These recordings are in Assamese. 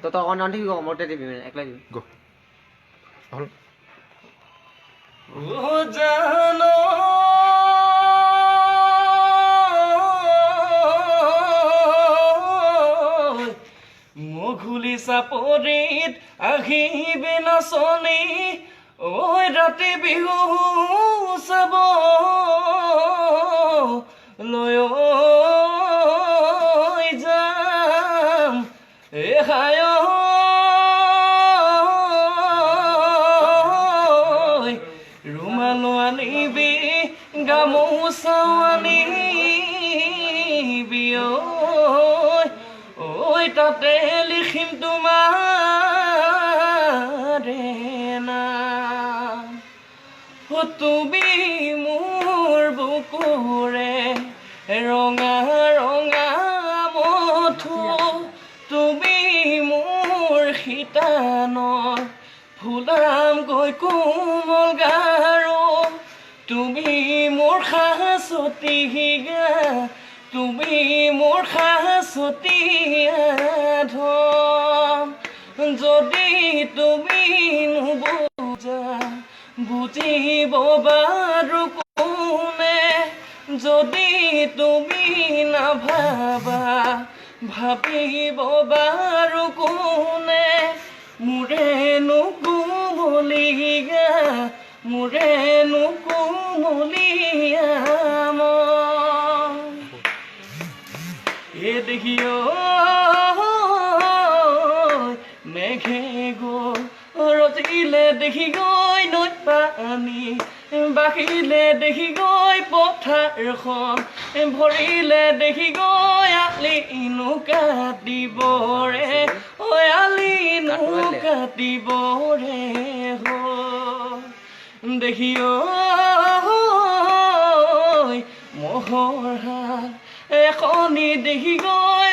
তো তো অন ঠিক মতে দিবি একলা দিবি গো হল ও জানো মঘুলি চাপৰিত আহিবে নাচনি ঐ ৰাতি বিহু চাব লৈ যাম হায় ৰুমালো আনিবি গামোচাও আনিবি ঐ তাতে লিখিম তোমাৰ নাম তুমি মোৰ বুকুৰে ৰঙা ৰঙা মথু তুমি মোৰ শিতানৰ ফুলাম গৈ কোমল গাৰো তুমি মোৰ সাঁচতি গা তুমি মোৰ সাঁচতি ধন যদি তুমি নুবুজা বুজিব বাৰো কোনে যদি তুমি নাভাবা ভাবিব বাৰো কোনে মোৰেনো কোমলীয়া মোৰেনো কোমলীয়া এ দেখিও মেঘে ৰজিলে দেখি গৈ নৈ পানী বাঢ়িলে দেখি গৈ পথাৰখন ভৰিলে দেখি গৈ আলিনো কাটিবৰে ঐ আলিনো কাটিবৰে দেখিও মহৰ হাল এখনি দেখি গৈ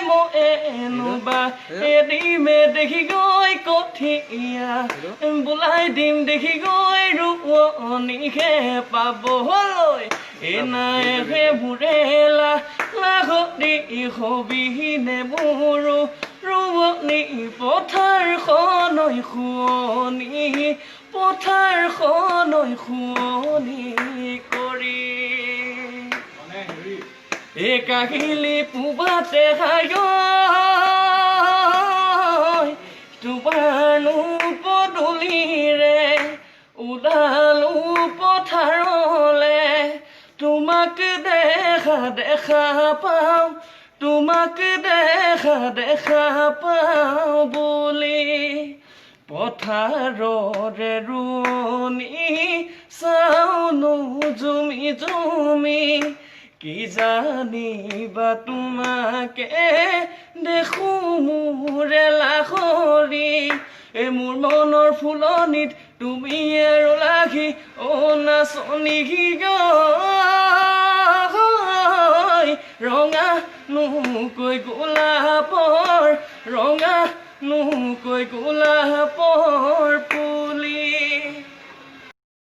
মবা এদিমে দেখি গৈ কঠীয়া বোলাই দিম দেখি গৈ ৰোৱনীহে পাবলৈ এনাইহে বুৰেলা লাগতি হবিনে মোৰো ৰোৱনী পথাৰখনৈ শুৱনি পথাৰখনৈ শুৱনি কৰি এ কাহিলি পুবাতে খায় তোমাৰনো পদূলিৰে ওলালো পথাৰলে তোমাক দেখা পাওঁ তোমাক দেখা পাওঁ বুলি পথাৰৰে ৰোৱনী চাউনো জুমি জুমি কি জানিবা তোমাকে দেখো মোৰে লাখৰি মোৰ মনৰ ফুলনিত তুমি আৰু লাগি নাচনি ৰঙা নুকৈ গোলাপৰ ৰঙা নুকৈ গোলাপৰ